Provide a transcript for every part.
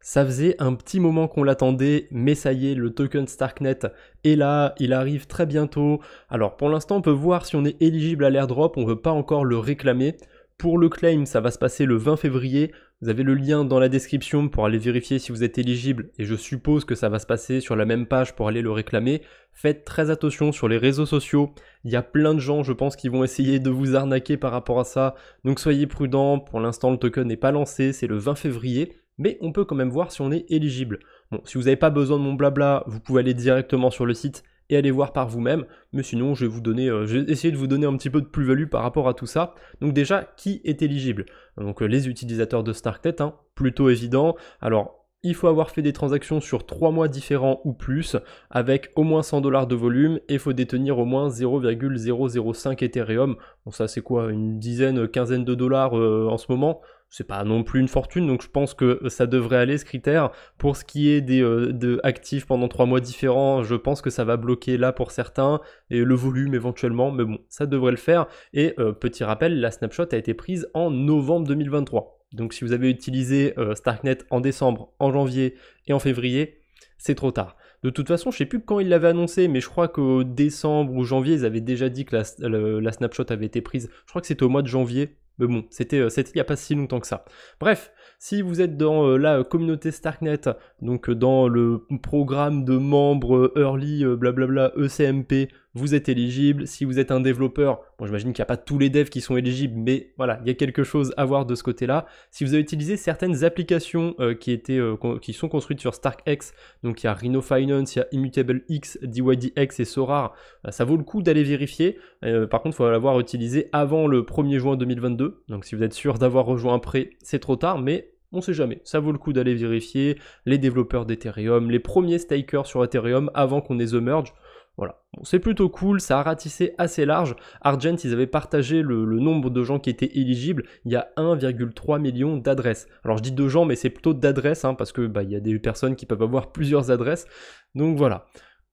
Ça faisait un petit moment qu'on l'attendait, mais ça y est, le token Starknet est là, il arrive très bientôt. Alors pour l'instant, on peut voir si on est éligible à l'airdrop, on ne veut pas encore le réclamer. Pour le claim, ça va se passer le 20 février. Vous avez le lien dans la description pour aller vérifier si vous êtes éligible, et je suppose que ça va se passer sur la même page pour aller le réclamer. Faites très attention sur les réseaux sociaux, il y a plein de gens, je pense, qui vont essayer de vous arnaquer par rapport à ça, donc soyez prudents. Pour l'instant, le token n'est pas lancé, c'est le 20 février. Mais on peut quand même voir si on est éligible. Bon, si vous n'avez pas besoin de mon blabla, vous pouvez aller directement sur le site et aller voir par vous-même, mais sinon je vais essayer de vous donner un petit peu de plus-value par rapport à tout ça. Donc déjà, qui est éligible? Donc les utilisateurs de Starknet, plutôt évident. Alors, il faut avoir fait des transactions sur 3 mois différents ou plus, avec au moins 100 $ de volume, et il faut détenir au moins 0,005 Ethereum. Bon, ça c'est quoi, une dizaine, quinzaine de dollars en ce moment? C'est pas non plus une fortune, donc je pense que ça devrait aller ce critère. Pour ce qui est de actifs pendant 3 mois différents, je pense que ça va bloquer là pour certains, et le volume éventuellement, mais bon, ça devrait le faire. Et petit rappel, la snapshot a été prise en novembre 2023. Donc si vous avez utilisé Starknet en décembre, en janvier et en février, c'est trop tard. De toute façon, je sais plus quand ils l'avaient annoncé, mais je crois qu'au décembre ou janvier, ils avaient déjà dit que la snapshot avait été prise. Je crois que c'était au mois de janvier. Mais bon, c'était il n'y a pas si longtemps que ça. Bref, si vous êtes dans la communauté Starknet, donc dans le programme de membres early, blablabla, ECMP, vous êtes éligible. Si vous êtes un développeur, bon, j'imagine qu'il n'y a pas tous les devs qui sont éligibles, mais voilà, il y a quelque chose à voir de ce côté-là. Si vous avez utilisé certaines applications qui sont construites sur StarkX, donc il y a Rhino Finance, il y a ImmutableX, DYDX et Sorare, ça vaut le coup d'aller vérifier. Par contre, il faut l'avoir utilisé avant le 1er juin 2022. Donc si vous êtes sûr d'avoir rejoint un prêt, c'est trop tard, mais on sait jamais. Ça vaut le coup d'aller vérifier les développeurs d'Ethereum, les premiers stakers sur Ethereum avant qu'on ait The Merge. Voilà, bon, c'est plutôt cool, ça a ratissé assez large. Argent, ils avaient partagé le nombre de gens qui étaient éligibles. Il y a 1,3 million d'adresses. Alors je dis de gens, mais c'est plutôt d'adresses, parce que il y a des personnes qui peuvent avoir plusieurs adresses. Donc voilà.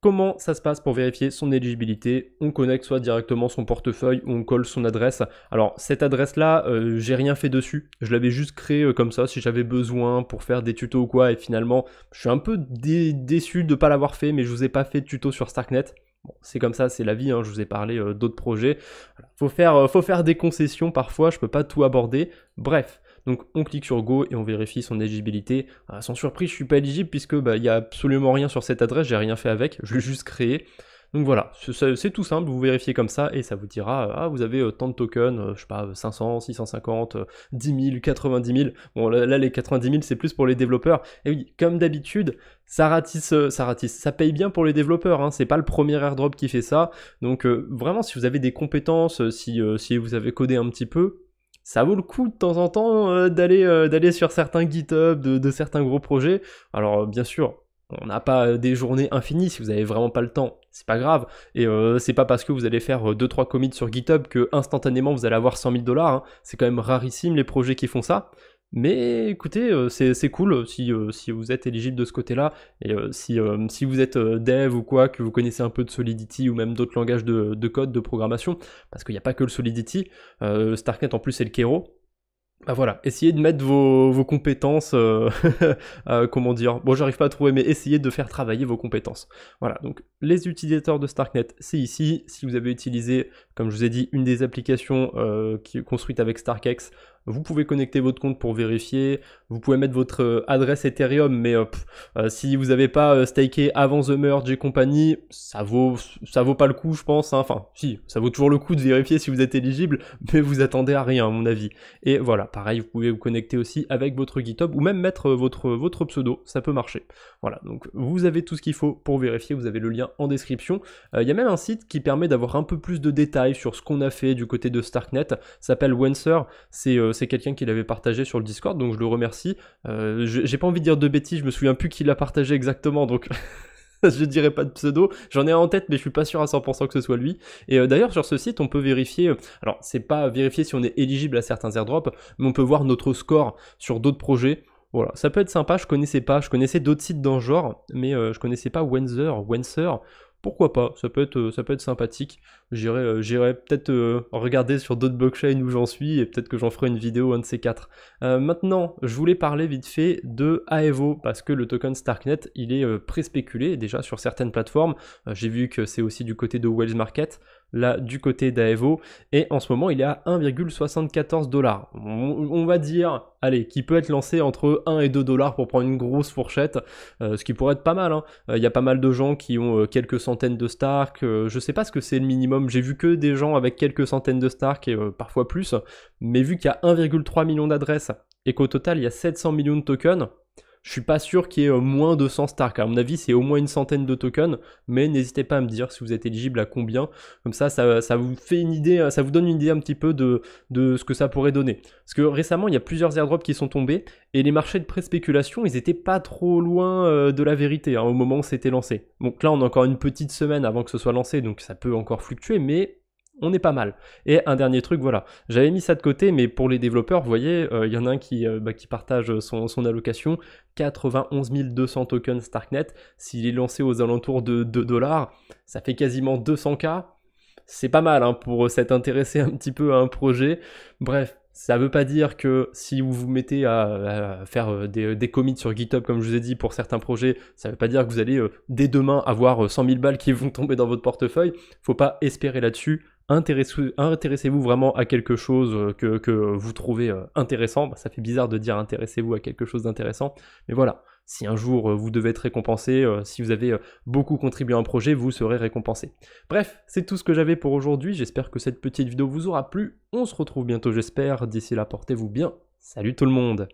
Comment ça se passe pour vérifier son éligibilité? On connecte soit directement son portefeuille ou on colle son adresse. Alors cette adresse-là, j'ai rien fait dessus. Je l'avais juste créée comme ça si j'avais besoin pour faire des tutos ou quoi. Et finalement, je suis un peu déçu de ne pas l'avoir fait, mais je vous ai pas fait de tuto sur Starknet. Bon, c'est comme ça, c'est la vie, je vous ai parlé d'autres projets. Voilà. Faut faire des concessions parfois, je peux pas tout aborder. Bref. Donc on clique sur Go et on vérifie son éligibilité. Sans surprise, je suis pas éligible puisque il y a absolument rien sur cette adresse, j'ai rien fait avec, je l'ai juste créé. Donc voilà, c'est tout simple, vous vérifiez comme ça et ça vous dira vous avez tant de tokens, je sais pas, 500, 650, 10 000, 90 000. Bon là les 90 000 c'est plus pour les développeurs. Et oui, comme d'habitude, ça ratisse, ça paye bien pour les développeurs, c'est pas le premier airdrop qui fait ça. Donc vraiment, si vous avez des compétences, si vous avez codé un petit peu, ça vaut le coup de temps en temps d'aller sur certains GitHub de certains gros projets. Alors bien sûr, on n'a pas des journées infinies, si vous avez vraiment pas le temps, c'est pas grave. Et c'est pas parce que vous allez faire 2-3 commits sur GitHub que instantanément vous allez avoir 100 000 $. C'est quand même rarissime les projets qui font ça. Mais écoutez, c'est cool si vous êtes éligible de ce côté-là, et si vous êtes dev ou quoi, que vous connaissez un peu de Solidity ou même d'autres langages de code, de programmation, parce qu'il n'y a pas que le Solidity, Starknet en plus c'est le Kero. Bah voilà, essayez de mettre vos compétences, comment dire, bon j'arrive pas à trouver, mais essayez de faire travailler vos compétences. Voilà, donc les utilisateurs de Starknet, c'est ici. Si vous avez utilisé, comme je vous ai dit, une des applications qui est construite avec StarkX, vous pouvez connecter votre compte pour vérifier, vous pouvez mettre votre adresse Ethereum, mais si vous n'avez pas staké avant The Merge et compagnie, ça vaut pas le coup je pense, Enfin si, ça vaut toujours le coup de vérifier si vous êtes éligible, mais vous attendez à rien à mon avis. Et voilà, pareil, vous pouvez vous connecter aussi avec votre GitHub ou même mettre votre pseudo, ça peut marcher. Voilà, donc vous avez tout ce qu'il faut pour vérifier, vous avez le lien en description. Il y a même un site qui permet d'avoir un peu plus de détails sur ce qu'on a fait du côté de Starknet, ça s'appelle Wencer, c'est quelqu'un qui l'avait partagé sur le Discord, donc je le remercie. J'ai pas envie de dire de bêtises, je me souviens plus qui l'a partagé exactement, donc je dirais pas de pseudo, j'en ai un en tête mais je suis pas sûr à 100% que ce soit lui. Et d'ailleurs sur ce site on peut vérifier, alors c'est pas vérifier si on est éligible à certains airdrops, mais on peut voir notre score sur d'autres projets. Voilà, ça peut être sympa, je connaissais d'autres sites dans ce genre, mais je connaissais pas Wencer. pourquoi pas, ça peut être sympathique. J'irai peut-être regarder sur d'autres blockchains où j'en suis et peut-être que j'en ferai une vidéo, un de ces quatre. Maintenant, je voulais parler vite fait de Aevo parce que le token Starknet, il est pré-spéculé déjà sur certaines plateformes. J'ai vu que c'est aussi du côté de Wells Market, là du côté d'Aevo, et en ce moment il est à 1,74 $. On va dire, allez, qui peut être lancé entre 1 et 2 $ pour prendre une grosse fourchette, ce qui pourrait être pas mal, hein. Il y a pas mal de gens qui ont quelques centaines de Stark, je sais pas ce que c'est le minimum, j'ai vu que des gens avec quelques centaines de Stark et parfois plus, mais vu qu'il y a 1,3 million d'adresses et qu'au total il y a 700 millions de tokens, je suis pas sûr qu'il y ait moins de 100 Stark. À mon avis, c'est au moins une centaine de tokens, mais n'hésitez pas à me dire si vous êtes éligible à combien. Comme ça vous fait une idée, ça vous donne une idée un petit peu de ce que ça pourrait donner. Parce que récemment, il y a plusieurs airdrops qui sont tombés, et les marchés de pré-spéculation, ils étaient pas trop loin de la vérité, hein, au moment où c'était lancé. Donc là, on a encore une petite semaine avant que ce soit lancé, donc ça peut encore fluctuer, mais on est pas mal. Et un dernier truc, voilà, j'avais mis ça de côté, mais pour les développeurs, vous voyez, il y en a un qui partage son allocation, 91 200 tokens Starknet, s'il est lancé aux alentours de 2 $, ça fait quasiment 200K, c'est pas mal hein, pour s'être intéressé un petit peu à un projet. Bref, ça veut pas dire que si vous vous mettez à faire des commits sur GitHub, comme je vous ai dit, pour certains projets, ça veut pas dire que vous allez dès demain avoir 100 000 balles qui vont tomber dans votre portefeuille. Faut pas espérer là-dessus. Intéressez-vous vraiment à quelque chose que vous trouvez intéressant. Ça fait bizarre de dire intéressez-vous à quelque chose d'intéressant, mais voilà. Si un jour vous devez être récompensé, si vous avez beaucoup contribué à un projet, vous serez récompensé. Bref, c'est tout ce que j'avais pour aujourd'hui. J'espère que cette petite vidéo vous aura plu. On se retrouve bientôt, j'espère. D'ici là, portez-vous bien. Salut tout le monde!